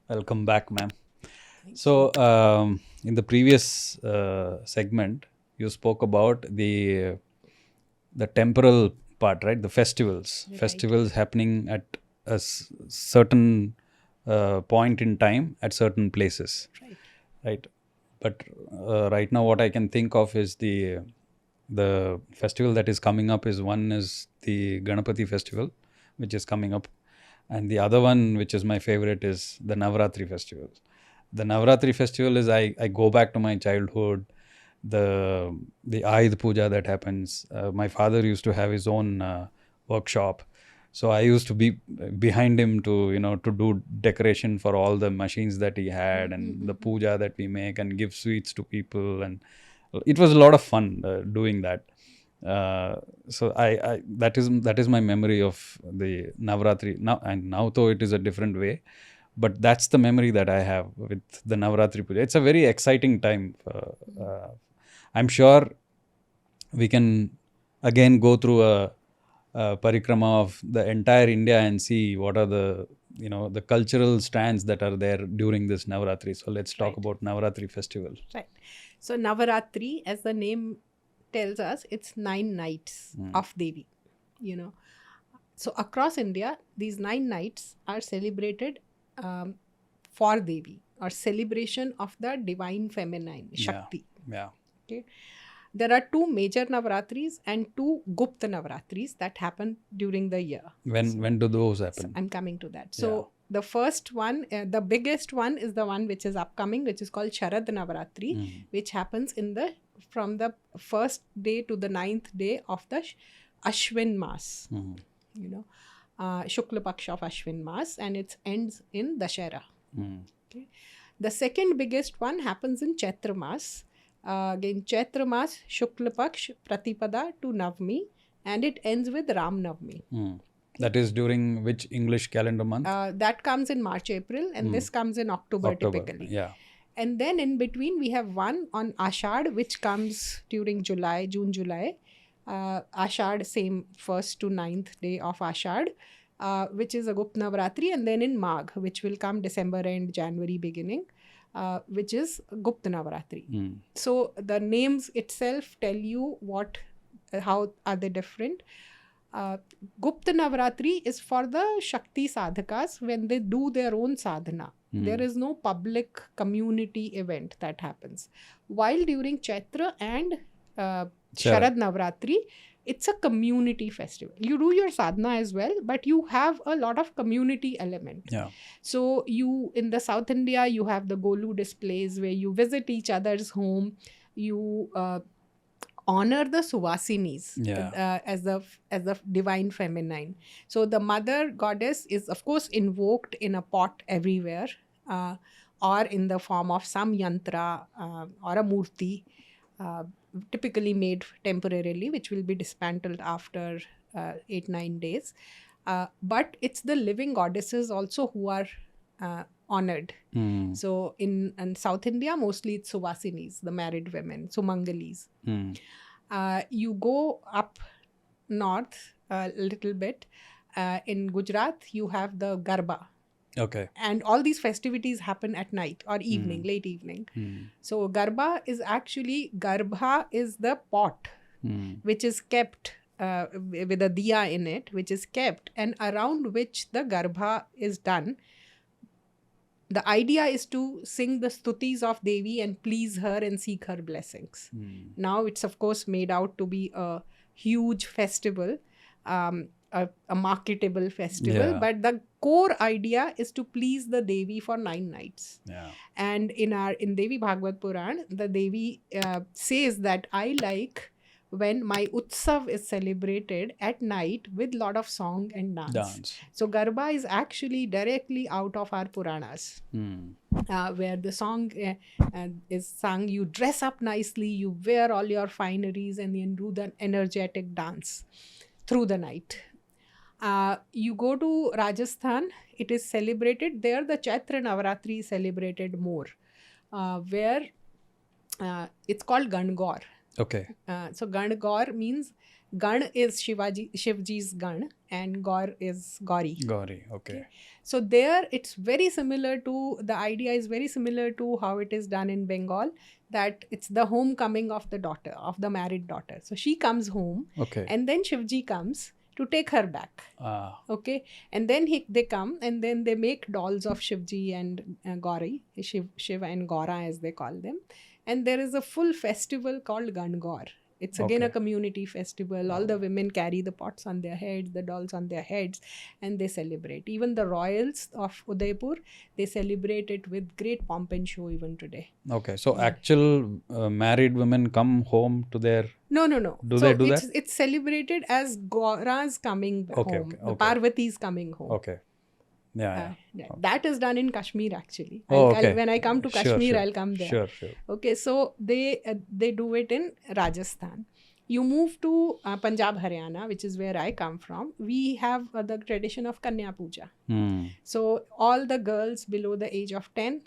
Welcome back, ma'am. Thank So, you. in the previous segment, you spoke about the temporal part, right? The festivals, Right, festivals happening at a certain point in time at certain places, right. right? But right now, what I can think of is the festival that is coming up is one is the Ganapati festival, which is coming up, and the other one, which is my favorite, is the Navaratri festival. The Navaratri festival is I go back to my childhood. The Ayush Puja that happens. My father used to have his own workshop, so I used to be behind him to to do decoration for all the machines that he had and the Mm-hmm. puja that we make and give sweets to people, and it was a lot of fun doing that. So I that is my memory of the Navaratri now, and now though it is a different way, but that's the memory that I have with the Navaratri Puja. It's a very exciting time. I'm sure we can again go through a parikrama of the entire India and see what are the the cultural strands that are there during this Navaratri. So let's talk Right, about Navaratri festival. right. So Navaratri, as the name tells us, it's 9 nights Mm. of Devi. You know, so across India, these 9 nights are celebrated um, for Devi, or celebration of the divine feminine Yeah, Shakti. yeah. Okay, there are two major Navaratris and two Gupta Navaratris that happen during the year. When do those So happen? I'm coming to that. Yeah. So the first one, the biggest one, is the one which is upcoming, which is called Sharad Navaratri, Mm. which happens in the from the first day to the ninth day of the Ashwin Mas. Mm. You know, Shukla Paksha of Ashwin Mas, and it ends in Dashera. Mm. Okay. The second biggest one happens in Chaitra Mas. Again, Chaitra Mas, Shukla Paksh, Pratipada to Navmi, and it ends with Ram Navmi. Mm. Okay. That is during which English calendar month? That comes in March, April, and Mm. this comes in October October. typically. Yeah. And then in between, we have one on Ashad, which comes during July, June, July. Ashad, same first to ninth day of Ashad, which is a Gupta Navratri, and then in Magh, which will come December and January beginning, which is Gupta Navratri. Mm. So the names itself tell you how are they different. Uh, Gupta Navratri is for the Shakti sadhakas when they do their own sadhana. There is no public community event that happens. While during Chaitra and Sharad. Sharad Navratri, it's a community festival. You do your sadhana as well, but you have a lot of community element. Yeah. So you in the South India, you have the Golu displays where you visit each other's home. You honor the Suvasinis Yeah. as the divine feminine. So the mother goddess is of course invoked in a pot everywhere, uh, or in the form of some yantra or a murti, uh, typically made temporarily, which will be dismantled after 8-9 days. But it's the living goddesses also who are honored. Mm. So in South India, mostly it's Suvasinis, the married women, Sumangalis. Mm. You go up north a little bit. In Gujarat, you have the Garba. Okay. And all these festivities happen at night or evening, late evening. Mm. So Garba is actually, Garbha is the pot Mm. which is kept with a diya in it, which is kept, and around which the Garbha is done. The idea is to sing the stutis of Devi and please her and seek her blessings. Mm. Now it's of course made out to be a huge festival, a marketable festival, Yeah. but the core idea is to please the Devi for 9 nights. Yeah. And in Devi Bhagavad Puran, the Devi says that I like when my utsav is celebrated at night with lot of song and dance. Dance. So Garba is actually directly out of our Puranas, Mm. where the song is sung. You dress up nicely, you wear all your fineries, and then do the energetic dance through the night. You go to Rajasthan, it is celebrated there. The Chaitra Navaratri is celebrated more, where it's called Gangor. Okay. So Gangor means Gan is Shivji's Gan, and Gaur is Gauri. Gauri. Okay. Okay. So there it's very similar to, the idea is very similar to how it is done in Bengal, that it's the homecoming of the daughter, of the married daughter. So she comes home, Okay. and then Shivji comes to take her back. Ah. Okay. And then they come, and then they make dolls of Shivji and Gauri, Shiva and Gaura as they call them. And there is a full festival called Gangaur. It's again a Okay. community festival. All the women carry the pots on their heads, the dolls on their heads, and they celebrate. Even the royals of Udaipur, they celebrate it with great pomp and show even today. Okay. So actual married women come home to their. No. Do So they do that? it's celebrated as Gaura's coming Okay, home, okay, the okay. Parvati's coming home. Okay. Yeah. Yeah. That is done in Kashmir actually. Oh, okay. When I come to Sure, Kashmir, sure. I'll come there. Sure. Okay, so they do it in Rajasthan. You move to Punjab, Haryana, which is where I come from. We have the tradition of Kanya Pooja. So all the girls below the age of 10,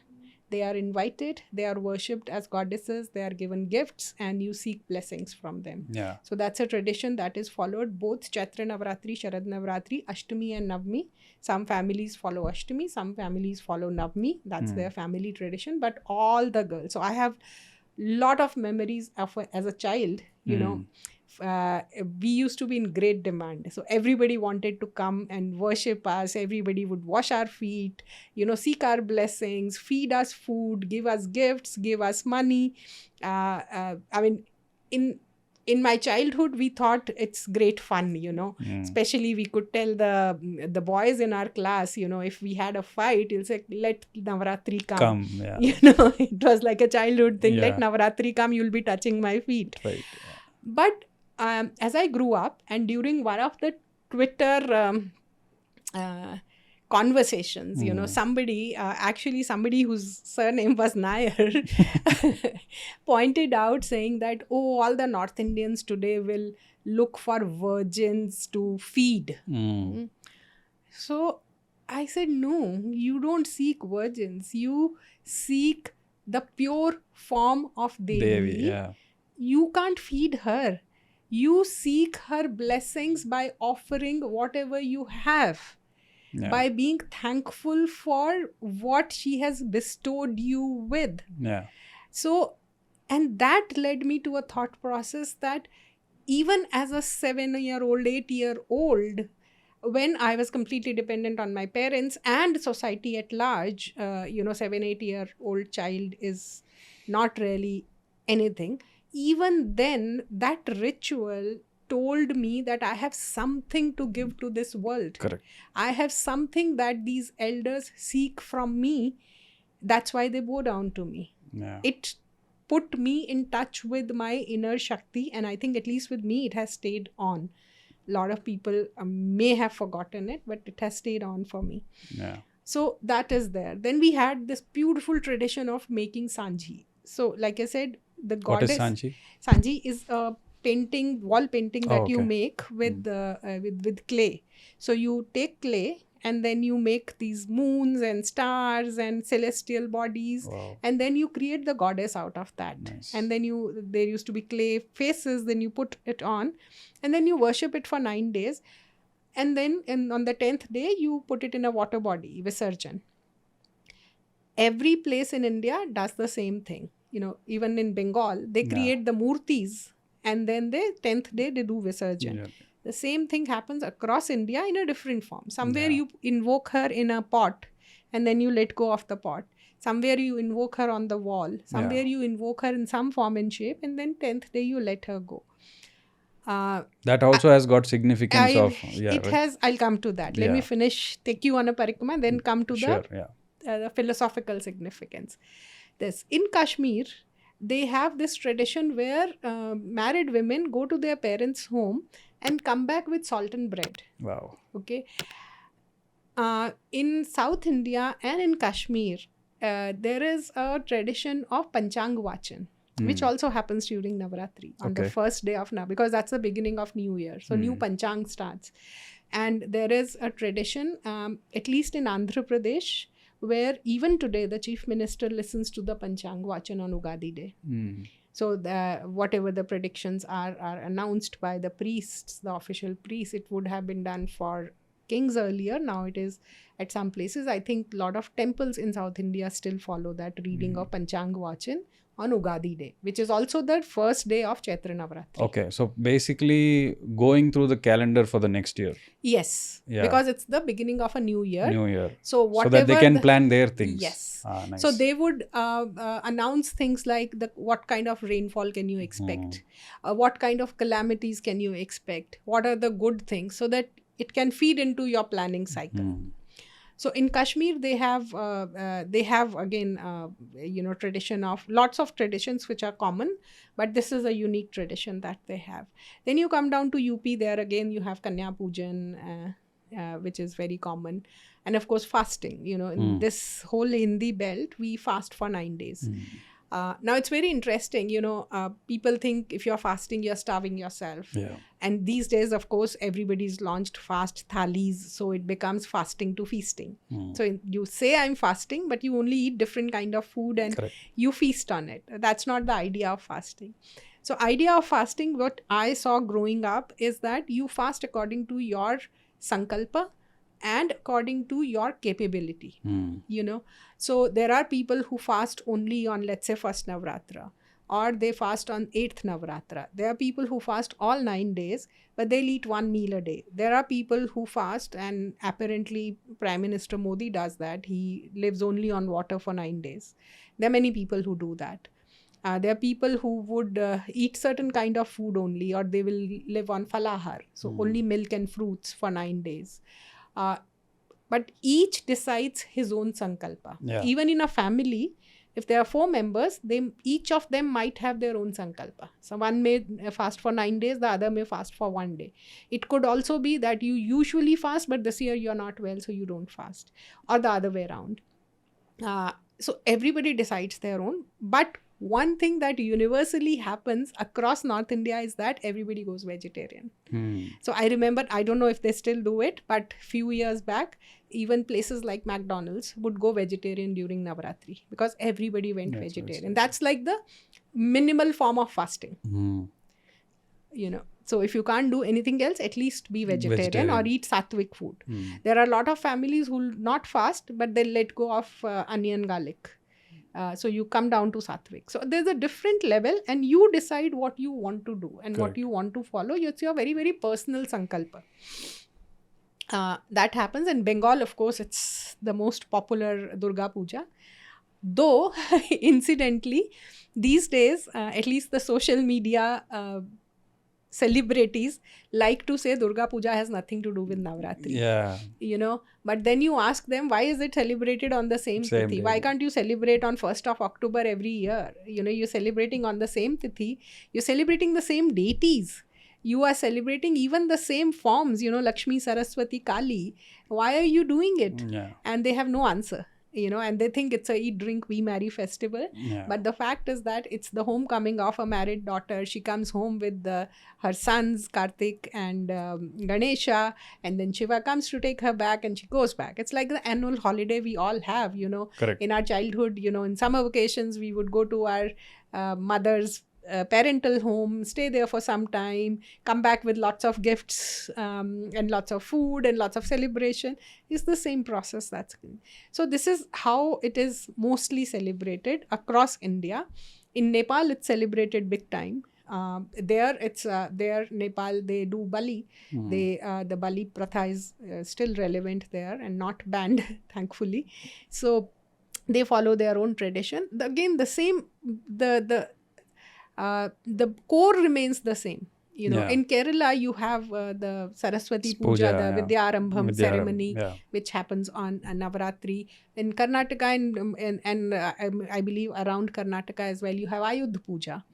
they are invited, they are worshipped as goddesses, they are given gifts, and you seek blessings from them. Yeah. So that's a tradition that is followed both Chaitra Navaratri, Sharad Navaratri, Ashtami and Navami. Some families follow Ashtami, some families follow Navami. That's their family tradition. But all the girls. So I have lot of memories of as a child, you know. We used to be in great demand. So everybody wanted to come and worship us. Everybody would wash our feet, you know, seek our blessings, feed us food, give us gifts, give us money. I mean, in my childhood, we thought it's great fun, you know. Especially we could tell the boys in our class, you know, if we had a fight, you'll say, let Navaratri come. Yeah. You know, it was like a childhood thing. Yeah. Let Navaratri come, you'll be touching my feet. Right. But as I grew up, and during one of the Twitter conversations, you know, somebody whose surname was Nair pointed out, saying that, oh, all the North Indians today will look for virgins to feed. So I said, no, you don't seek virgins. You seek the pure form of Devi. Yeah. You can't feed her. You seek her blessings by offering whatever you have, by being thankful for what she has bestowed you with. Yeah. So, and that led me to a thought process that even as a 7-year-old, 8-year-old, when I was completely dependent on my parents and society at large, 7-8-year-old child is not really anything. Even then, that ritual told me that I have something to give to this world. Correct. I have something that these elders seek from me. That's why they bow down to me. Yeah. It put me in touch with my inner Shakti, and I think at least with me, it has stayed on. A lot of people may have forgotten it, but it has stayed on for me. Yeah. So that is there. Then we had this beautiful tradition of making Sanji. So like I said, the goddess... What is Sanji? Sanji is a painting, wall painting that you okay. make with clay. So you take clay and then you make these moons and stars and celestial bodies. Wow. And then you create the goddess out of that. Nice. And then there used to be clay faces, then you put it on and then you worship it for 9 days. And then on the 10th day, you put it in a water body, Visarjan. Every place in India does the same thing. You know, even in Bengal, they create the murtis and then the 10th day they do Visarjan. Yeah. The same thing happens across India in a different form. Somewhere you invoke her in a pot and then you let go of the pot. Somewhere you invoke her on the wall. Somewhere you invoke her in some form and shape, and then 10th day you let her go. That also has got significance I'll come to that. Let me finish, take you on a parikrama, then come to the philosophical significance. In Kashmir, they have this tradition where married women go to their parents' home and come back with salt and bread. Wow. Okay. In South India and in Kashmir, there is a tradition of Panchang Vachan, which also happens during Navaratri on the first day of Navaratri, because that's the beginning of New Year. So new Panchang starts. And there is a tradition, at least in Andhra Pradesh, where even today the chief minister listens to the Panchang Vachan on Ugadi Day. So whatever the predictions are announced by the priests, the official priests. It would have been done for kings earlier. Now it is at some places. I think a lot of temples in South India still follow that reading of Panchang Vachan on Ugadi Day, which is also the first day of Chaitra Navaratri. Okay, so basically going through the calendar for the next year. Yes, because it's the beginning of a new year. New year. So whatever that they can plan their things. Yes. Nice. So they would announce things like what kind of rainfall can you expect, what kind of calamities can you expect, what are the good things, so that it can feed into your planning cycle. So in Kashmir, they have again, tradition of lots of traditions which are common, but this is a unique tradition that they have. Then you come down to UP, there again you have Kanya Pooja, which is very common. And of course, fasting, in this whole Hindi belt, we fast for 9 days. Now it's very interesting, people think if you're fasting, you're starving yourself. Yeah. And these days, of course, everybody's launched fast thalis. So it becomes fasting to feasting. So you say I'm fasting, but you only eat different kind of food and you feast on it. That's not the idea of fasting. So idea of fasting, what I saw growing up is that you fast according to your sankalpa and according to your capability, So there are people who fast only on, let's say, first Navratra, or they fast on 8th Navratra. There are people who fast all 9 days, but they'll eat 1 meal a day. There are people who fast, and apparently Prime Minister Modi does that. He lives only on water for 9 days. There are many people who do that. There are people who would eat certain kind of food only, or they will live on falahar, so only milk and fruits for 9 days. But each decides his own sankalpa. Yeah. Even in a family, if there are 4 members, each of them might have their own sankalpa. So one may fast for 9 days, the other may fast for 1 day. It could also be that you usually fast, but this year you're not well, so you don't fast. Or the other way around. So everybody decides their own. But one thing that universally happens across North India is that everybody goes vegetarian. So I remember, I don't know if they still do it, but few years back, even places like McDonald's would go vegetarian during Navaratri because everybody went vegetarian. That's like the minimal form of fasting. So if you can't do anything else, at least be vegetarian or eat sattvic food. There are a lot of families who will not fast, but they'll let go of onion, garlic. So you come down to sattvic. So there's a different level, and you decide what you want to do and what you want to follow. It's your very, very personal sankalpa. That happens in Bengal. Of course, it's the most popular Durga Puja. Though, incidentally, these days, at least the social media celebrities like to say Durga Puja has nothing to do with Navaratri. Yeah. But then you ask them, why is it celebrated on the same Tithi? Day. Why can't you celebrate on 1st of October every year? You're celebrating on the same Tithi. You're celebrating the same deities. You are celebrating even the same forms, Lakshmi, Saraswati, Kali. Why are you doing it? Yeah. And they have no answer. And they think it's a eat, drink, we marry festival. Yeah. But the fact is that it's the homecoming of a married daughter. She comes home with her sons, Kartik and Ganesha, and then Shiva comes to take her back and she goes back. It's like the annual holiday we all have, Correct. In our childhood, in summer vacations, we would go to our mother's parental home, stay there for some time, come back with lots of gifts and lots of food and lots of celebration. It's the same process. So this is how it is mostly celebrated across India. In Nepal, it's celebrated big time. There Nepal, they do Bali. The Bali Pratha is still relevant there and not banned, thankfully. So they follow their own tradition. Again, the same, the core remains the same. In Kerala, you have the Saraswati Puja, the Vidyarambham ceremony, which happens on Navaratri. In Karnataka and I believe around Karnataka as well, you have Ayodhya Puja.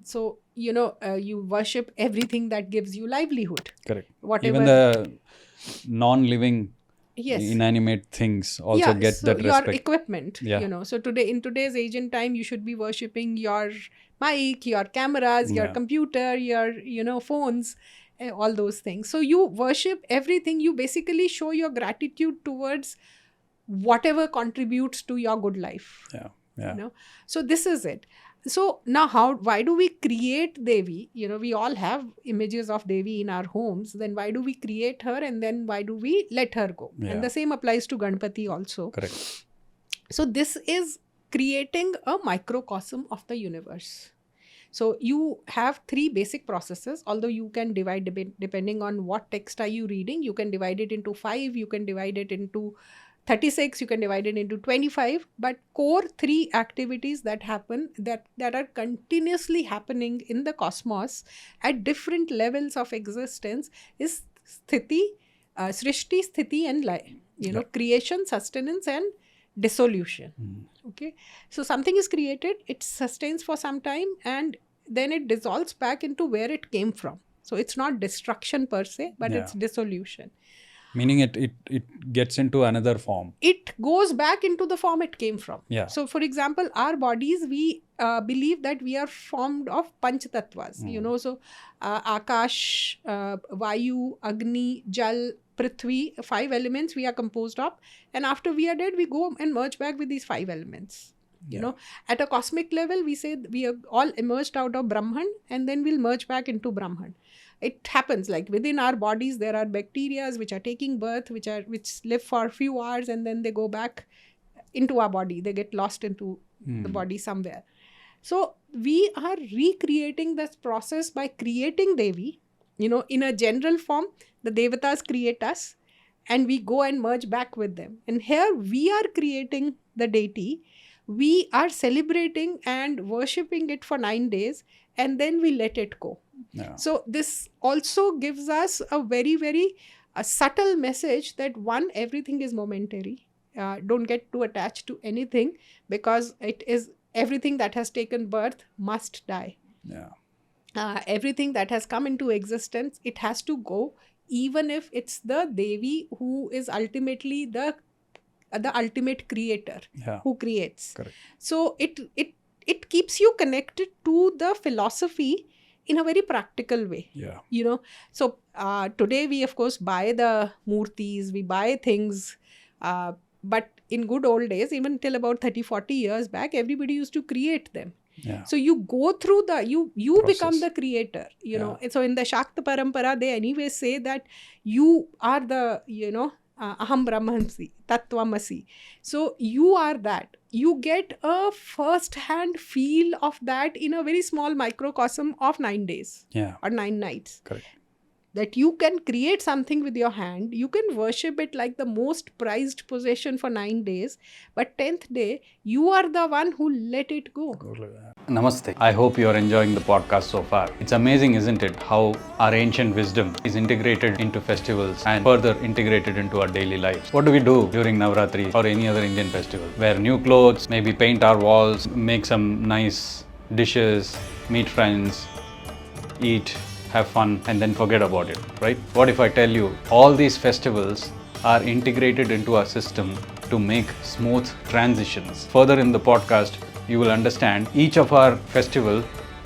So, you worship everything that gives you livelihood. Correct. Whatever. Even the non-living inanimate things also get that respect. Your equipment, So in today's age and time, you should be worshipping your mic, your cameras, your computer, your phones, all those things. So you worship everything. You basically show your gratitude towards whatever contributes to your good life. Yeah. Yeah. You know, so this is it. So now why do we create Devi? You know, we all have images of Devi in our homes. Then why do we create her, and then why do we let her go? Yeah. And the same applies to Ganpati also. Correct. So this is creating a microcosm of the universe. So you have 3 basic processes, although you can divide depending on what text are you reading. You can divide it into 5, you can divide it into 36, you can divide it into 25, but core 3 activities that happen, that are continuously happening in the cosmos at different levels of existence is sthiti, srishti, sthiti and creation, sustenance and dissolution. Okay, so something is created, it sustains for some time, and then it dissolves back into where it came from. So it's not destruction per se, but it's dissolution. Meaning it gets into another form. It goes back into the form it came from. Yeah. So for example, our bodies, we believe that we are formed of panch tattvas. You know, so Akash, Vayu, Agni, Jal, Prithvi, 5 elements we are composed of. And after we are dead, we go and merge back with these 5 elements. You know, at a cosmic level, we say we are all emerged out of Brahman, and then we'll merge back into Brahman. It happens like within our bodies, there are bacteria which are taking birth, which live for a few hours, and then they go back into our body. They get lost into the body somewhere. So we are recreating this process by creating Devi. You know, in a general form, the Devatas create us, and we go and merge back with them. And here we are creating the deity. We are celebrating and worshipping it for 9 days, and then we let it go. Yeah. So this also gives us a very, very subtle message that one, everything is momentary. Don't get too attached to anything, because it is everything that has taken birth must die. Yeah. Everything that has come into existence, it has to go, even if it's the Devi who is ultimately the ultimate creator, who creates. Correct. So it keeps you connected to the philosophy in a very practical way. Yeah. You know, so today we of course buy the murtis, we buy things, but in good old days, even till about 30-40 years back, everybody used to create them. Yeah. So you go through you Process. Become the creator, you know. And so in the Shakta Parampara, they anyway say that you are the, Aham Brahmansi, Tattvamasi. So you are that. You get a first-hand feel of that in a very small microcosm of 9 days. Yeah. Or 9 nights. Correct. That you can create something with your hand. You can worship it like the most prized possession for 9 days. But 10th day, you are the one who let it go. Namaste. I hope you are enjoying the podcast so far. It's amazing, isn't it, how our ancient wisdom is integrated into festivals and further integrated into our daily lives. What do we do during Navaratri or any other Indian festival? Wear new clothes, maybe paint our walls, make some nice dishes, meet friends, eat, have fun, and then forget about it, right? What if I tell you all these festivals are integrated into our system to make smooth transitions? Further in the podcast, you will understand each of our festival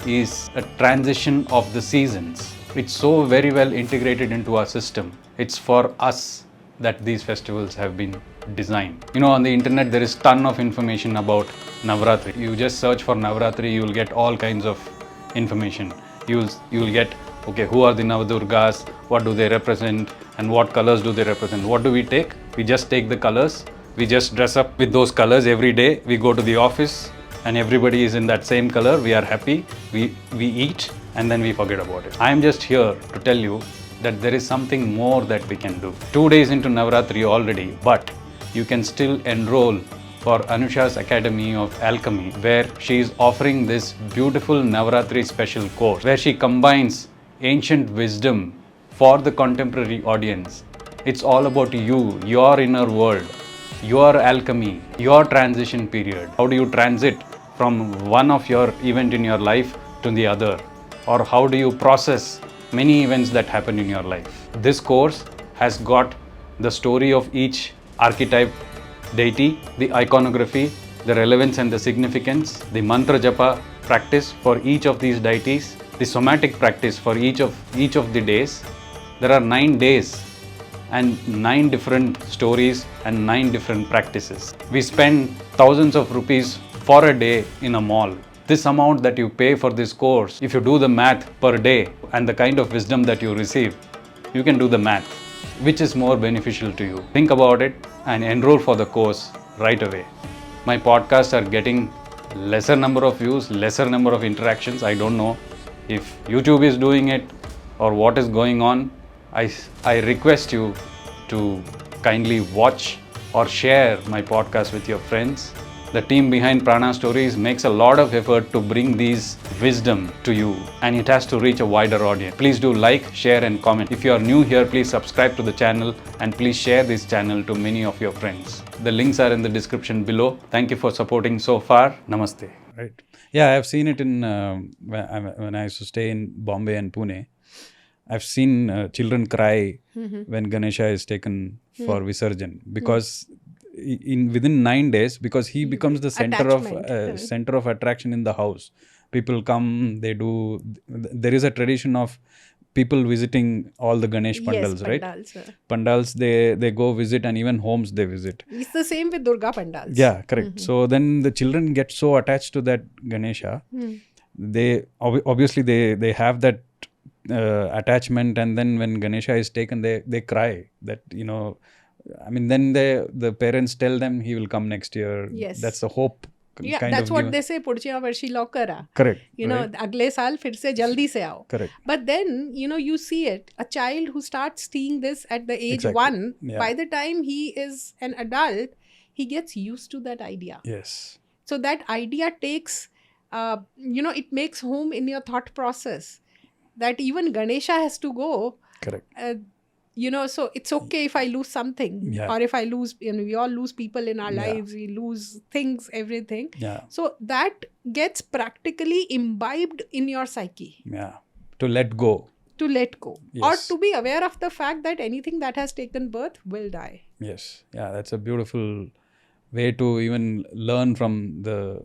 is a transition of the seasons. It's so very well integrated into our system. It's for us that these festivals have been designed. You know, on the internet there is ton of information about Navaratri. You just search for Navaratri, you will get all kinds of information. You will get, okay, who are the Navadurgas, what do they represent, and what colors do they represent? What do we take? We just take the colors. We just dress up with those colors every day. We go to the office and everybody is in that same color. We are happy. We eat and then we forget about it. I am just here to tell you that there is something more that we can do. 2 days into Navaratri already, but you can still enroll for Anusha's Academy of Alchemy, where she is offering this beautiful Navaratri special course, where she combines ancient wisdom for the contemporary audience. It's all about you, your inner world, your alchemy, your transition period. How do you transit from one of your event in your life to the other? Or how do you process many events that happen in your life? This course has got the story of each archetype deity, the iconography, the relevance and the significance, the mantra japa practice for each of these deities, the somatic practice for each of the days. There are 9 days and 9 different stories and 9 different practices. We spend thousands of rupees for a day in a mall. This amount that you pay for this course, if you do the math per day and the kind of wisdom that you receive, you can do the math. Which is more beneficial to you? Think about it and enroll for the course right away. My podcasts are getting lesser number of views, lesser number of interactions. I don't know if YouTube is doing it or what is going on. I request you to kindly watch or share my podcast with your friends. The team behind Prana Stories makes a lot of effort to bring these wisdom to you, and it has to reach a wider audience. Please do like, share and comment. If you are new here, please subscribe to the channel and please share this channel to many of your friends. The links are in the description below. Thank you for supporting so far. Namaste. Right. Yeah, I've seen it in when I used to stay in Bombay and Pune. I've seen children cry when Ganesha is taken for Visarjan because within 9 days, because he becomes the center of attraction in the house. People come, they do. There is a tradition of people visiting all the Ganesh pandals, right? Pandals, they go visit, and even homes they visit. It's the same with Durga pandals. Yeah, correct. So then the children get so attached to that Ganesha. They obviously they have that attachment, and then when Ganesha is taken, they cry that, I mean, then the parents tell them he will come next year. Yes. That's the hope. Yeah, that's what they say, Pudchiya Varshi Lokara. Correct. Agle saal fir se jaldi se aao. Correct. But then, you see it. A child who starts seeing this at the age 1, by the time he is an adult, he gets used to that idea. Yes. So that idea takes, it makes home in your thought process. That even Ganesha has to go. Correct. So it's okay if I lose something, or if I lose, we all lose people in our lives, we lose things, everything. Yeah. So that gets practically imbibed in your psyche. Yeah. To let go. To let go. Yes. Or to be aware of the fact that anything that has taken birth will die. Yes. Yeah, that's a beautiful way to even learn from the,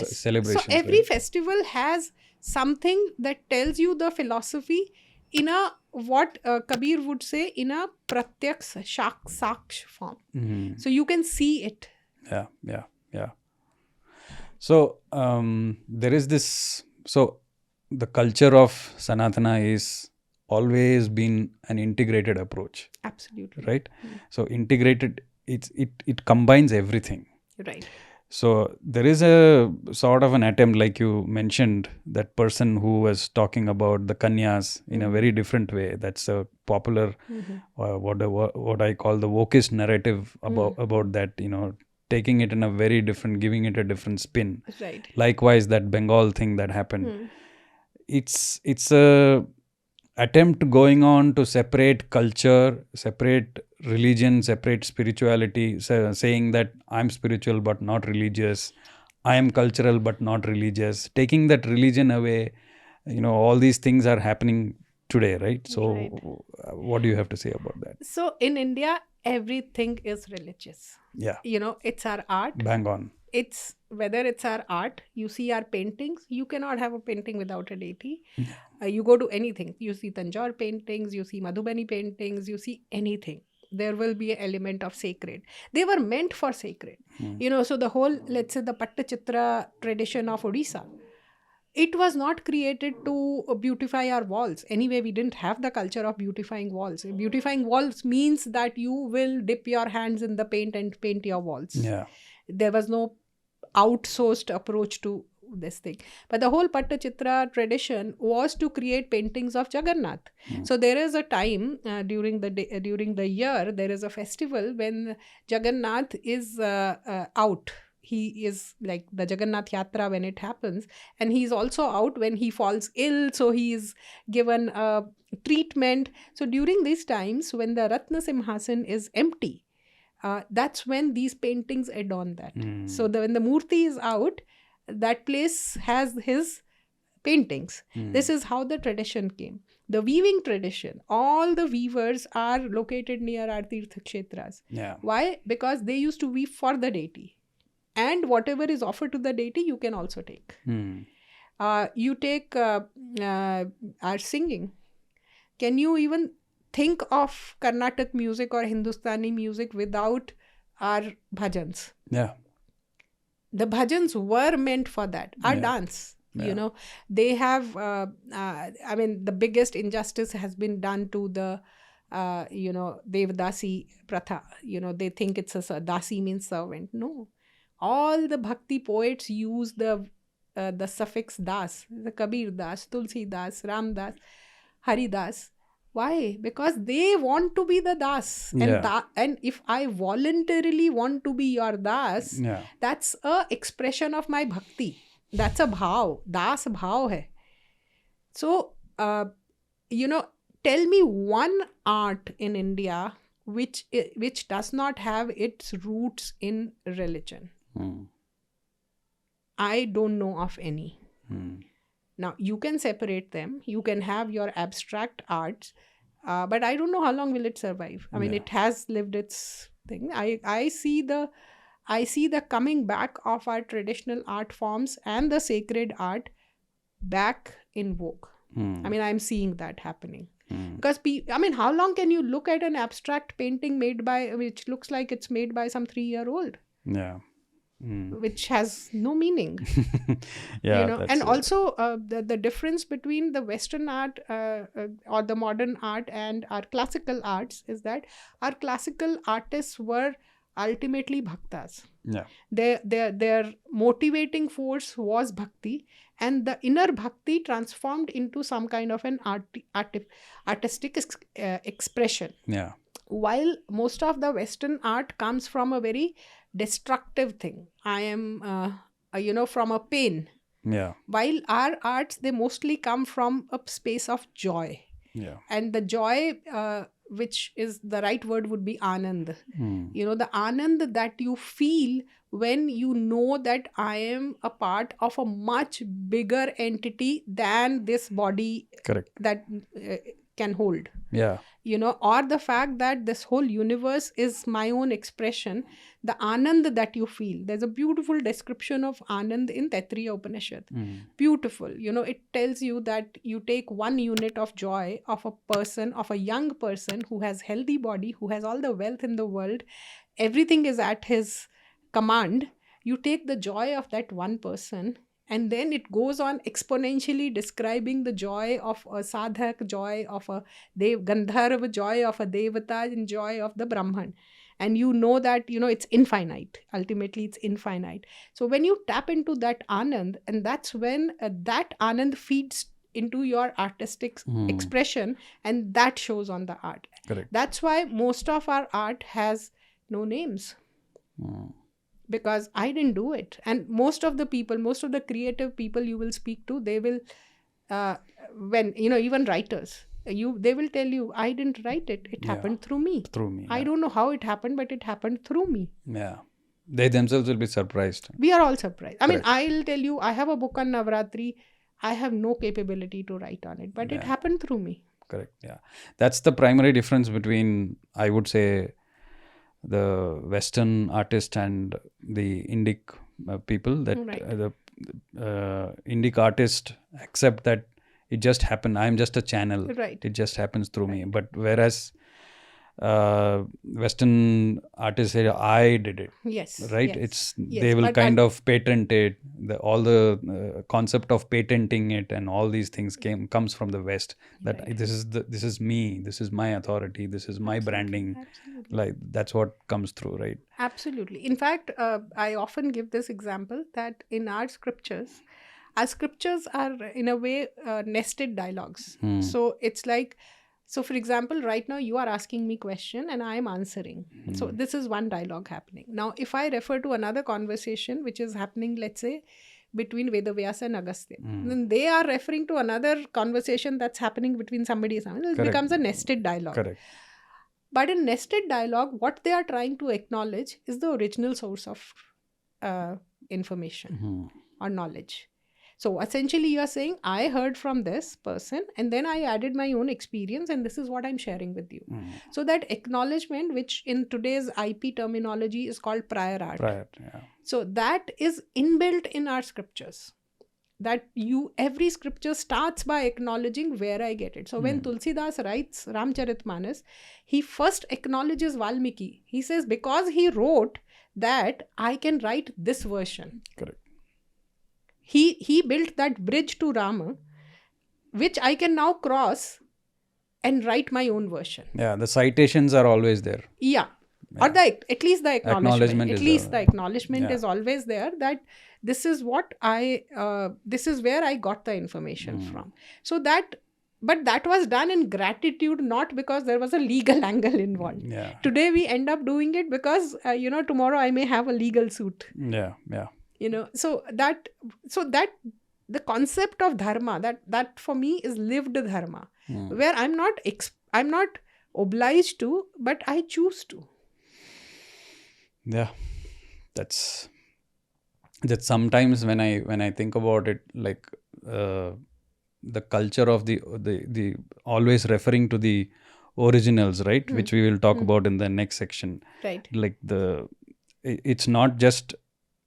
celebrations. So every festival has something that tells you the philosophy in a, what Kabir would say, in a pratyaks, saksh form. So you can see it. Yeah. So there is this, so the culture of Sanatana is always been an integrated approach. Absolutely. Right? So integrated, it combines everything. Right. So there is a sort of an attempt, like you mentioned, that person who was talking about the Kanyas in a very different way. That's a popular, what I call the wokist narrative about that, taking it in a very different, giving it a different spin. Right. Likewise, that Bengal thing that happened. It's a attempt going on to separate culture, separate religion, separate spirituality, saying that I'm spiritual but not religious, I am cultural but not religious, taking that religion away. All these things are happening today, right? So what do you have to say about that? So in India, everything is religious. Yeah. It's our art. Bang on. It's whether it's our art, you see our paintings, you cannot have a painting without a deity. You go to anything, you see Tanjore paintings, you see Madhubani paintings, you see anything, there will be an element of sacred. They were meant for sacred. So the whole, let's say the Pattachitra tradition of Odisha, it was not created to beautify our walls. Anyway, we didn't have the culture of beautifying walls. Beautifying walls means that you will dip your hands in the paint and paint your walls. Yeah. There was no outsourced approach to this thing. But the whole Pattachitra tradition was to create paintings of Jagannath. So there is a time during the year, there is a festival when Jagannath is out. He is like the Jagannath Yatra when it happens, and he is also out when he falls ill, so he is given treatment. So during these times when the Ratna Simhasan is empty, that's when these paintings adorn that. So when the Murti is out, that place has his paintings. This is how the tradition came. The weaving tradition, all the weavers are located near our Tirtha Kshetras. Yeah. Why? Because they used to weave for the deity. And whatever is offered to the deity, you can also take. You take our singing. Can you even think of Carnatic music or Hindustani music without our bhajans. Yeah. The bhajans were meant for that. Our dance, they have, the biggest injustice has been done to the, Devdasi Pratha. They think it's Dasi means servant. No. All the bhakti poets use the suffix das, the Kabir Das, Tulsi Das, Ram Das, Hari Das. Why? Because they want to be the das. And if I voluntarily want to be your das, that's a expression of my bhakti. That's a bhav. Das bhav hai. So, tell me one art in India which does not have its roots in religion. I don't know of any. Now, you can separate them. You can have your abstract arts, but I don't know how long will it survive. I mean, it has lived its thing. I see the coming back of our traditional art forms and the sacred art back in vogue. I mean, I'm seeing that happening. Because, how long can you look at an abstract painting which looks like it's made by some 3-year-old? Yeah. Which has no meaning. Yeah, and also the difference between the Western art or the modern art and our classical arts is that our classical artists were ultimately bhaktas. Yeah. Their motivating force was bhakti, and the inner bhakti transformed into some kind of an artistic expression. Yeah. While most of the Western art comes from a very destructive thing. I am, from a pain. Yeah. While our arts, they mostly come from a space of joy. Yeah. And the joy, which is the right word would be anand. The anand that you feel when you know that I am a part of a much bigger entity than this body. Correct. That can hold. Yeah. Or the fact that this whole universe is my own expression, the anand that you feel. There's a beautiful description of anand in Taittiriya Upanishad. Beautiful. It tells you that you take one unit of joy of a person, of a young person who has healthy body, who has all the wealth in the world, everything is at his command. You take the joy of that one person, and then it goes on exponentially describing the joy of a sadhak, joy of a Gandharva, joy of a devata, and joy of the Brahman. And that, it's infinite. Ultimately, it's infinite. So when you tap into that anand, and that's when that anand feeds into your artistic expression, and that shows on the art. Correct. That's why most of our art has no names. Because I didn't do it. And most of the creative people you will speak to, they will, even writers, they will tell you, I didn't write it. It happened through me. I don't know how it happened, but it happened through me. Yeah. They themselves will be surprised. We are all surprised. I mean, I'll tell you, I have a book on Navaratri. I have no capability to write on it, but it happened through me. Correct. Yeah. That's the primary difference between, I would say, the Western artist and the Indic people, that the Indic artist accept that it just happened. I'm just a channel. Right. It just happens through me. But whereas Western artists say, I did it. Yes. Right? Yes. They will kind of patent it. All the concept of patenting it and all these things comes from the West. That this is me. This is my authority. This is my branding. Absolutely. Like that's what comes through, right? Absolutely. In fact, I often give this example that in our scriptures are in a way nested dialogues. So it's like, so for example, right now you are asking me question and I am answering. So this is one dialogue happening. Now, if I refer to another conversation which is happening, let's say, between Vedavyasa and Agastya, then they are referring to another conversation that's happening between somebody else. It becomes a nested dialogue. Correct. But in nested dialogue, what they are trying to acknowledge is the original source of information or knowledge. So essentially you are saying, I heard from this person and then I added my own experience and this is what I'm sharing with you. So that acknowledgement, which in today's IP terminology is called prior art. Prior, yeah. So that is inbuilt in our scriptures. that every scripture starts by acknowledging where I get it. So when Tulsidas writes Ramcharitmanas, he first acknowledges Valmiki. He says, because he wrote that, I can write this version. Correct. He built that bridge to Rama, which I can now cross and write my own version. Yeah, the citations are always there. Yeah. Or at least the acknowledgement. At least the acknowledgement is always there, that this is what this is where I got the information from. So but that was done in gratitude, not because there was a legal angle involved. Yeah. Today we end up doing it because, tomorrow I may have a legal suit. Yeah. So that the concept of dharma, that for me is lived dharma, where I'm not obliged to, but I choose to. Yeah, that's sometimes when I think about it, like the culture of the always referring to the originals, right? Which we will talk about in the next section. Right. Like it's not just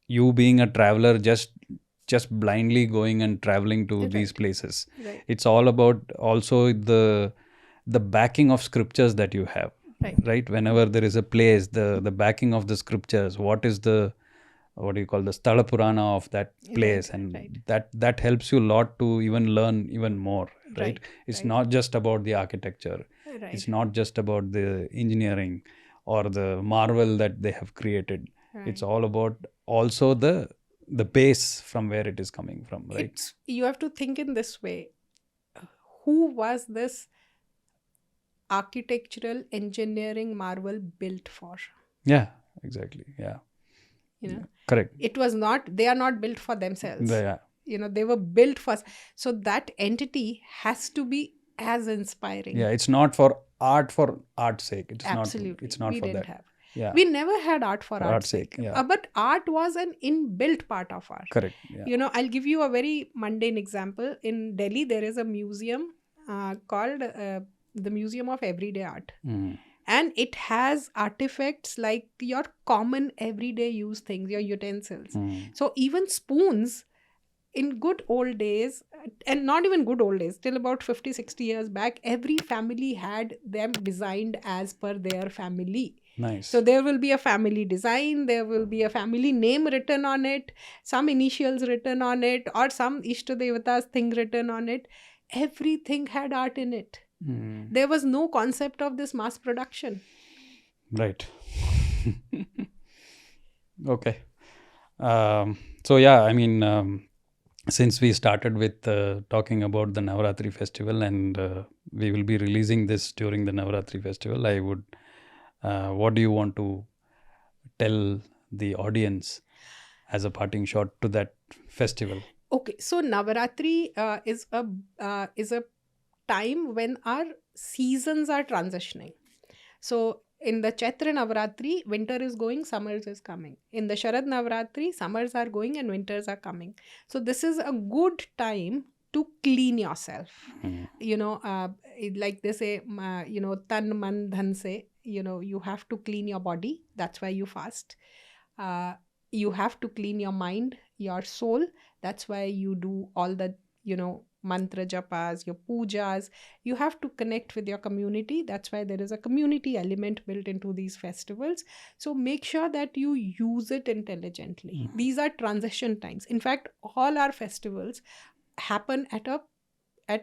you being a traveler, just blindly going and traveling to these places. Right. It's all about also the backing of scriptures that you have. Right. Whenever there is a place, the backing of the scriptures, what is the Sthala Purana of that place, and that helps you a lot to even learn even more. Right. It's not just about the architecture. Right. It's not just about the engineering or the marvel that they have created. Right. It's all about also the base from where it is coming from. Right. You have to think in this way. Who was this architectural engineering marvel built for? Yeah, exactly. Yeah. Correct. They are not built for themselves. Yeah. They were built for, so that entity has to be as inspiring. Yeah, it's not for art's sake. Absolutely. It's not we for didn't that. Have. Yeah. We never had art for art's sake. Yeah. But art was an inbuilt part of art. Correct. Yeah. I'll give you a very mundane example. In Delhi, there is a museum called the Museum of Everyday Art. And it has artifacts like your common everyday use things, your utensils. So even spoons, in good old days, and not even good old days, till about 50-60 years back, every family had them designed as per their family. Nice. So there will be a family design, there will be a family name written on it, some initials written on it, or some Ishtadevata's thing written on it. Everything had art in it. There was no concept of this mass production. Right. Okay. So yeah, I mean, since we started with talking about the Navaratri festival, and we will be releasing this during the Navaratri festival, I would, what do you want to tell the audience as a parting shot to that festival? Okay, so Navaratri is a time when our seasons are transitioning. So in the Chaitra Navaratri, winter is going, summers is coming. In the Sharad Navaratri, summers are going and winters are coming. So this is a good time to clean yourself. Like they say, tan man dhan se, you have to clean your body. That's why you fast. You have to clean your mind, your soul. That's why you do all the, mantra japas, your pujas. You have to connect with your community. That's why there is a community element built into these festivals. So make sure that you use it intelligently. These are transition times. In fact, all our festivals happen at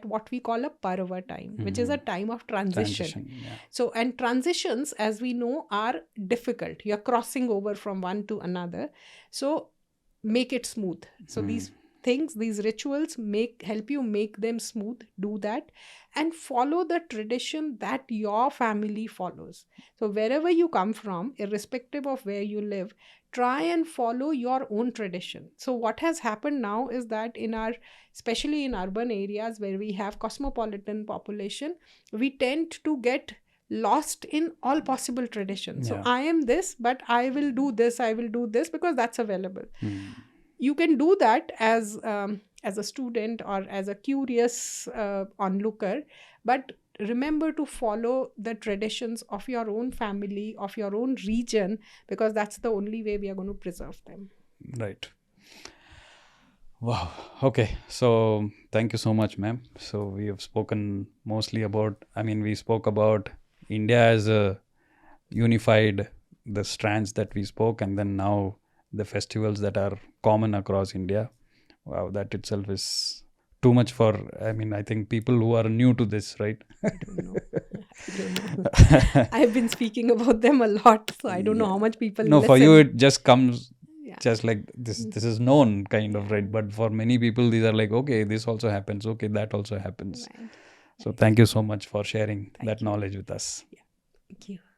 what we call a parva time, which is a time of transition. Yeah. So, and transitions, as we know, are difficult. You're crossing over from one to another. So make it smooth. So these things, these rituals help you make them smooth. Do that and follow the tradition that your family follows. So wherever you come from, irrespective of where you live, try and follow your own tradition. So what has happened now is that especially in urban areas where we have cosmopolitan population, we tend to get lost in all possible traditions. Yeah. So I am this, but I will do this because that's available. You can do that as a student or as a curious onlooker, but remember to follow the traditions of your own family, of your own region, because that's the only way we are going to preserve them. Right. Wow. Okay. So thank you so much, ma'am. So we have spoken mostly about, I mean, we spoke about India as a unified, the strands that we spoke, and then now the festivals that are common across India. Wow, that itself is too much for, I mean, I think people who are new to this, right? I don't know. I don't know. I've been speaking about them a lot, so I don't know Yeah. how much people No, for you listen. it just comes Yeah. just like this is known kind of, Yeah. right? But for many people these are like, okay, this also happens, okay, that also happens. Right. So Right. thank you so much for sharing that Thank you. knowledge with us. Yeah. Thank you.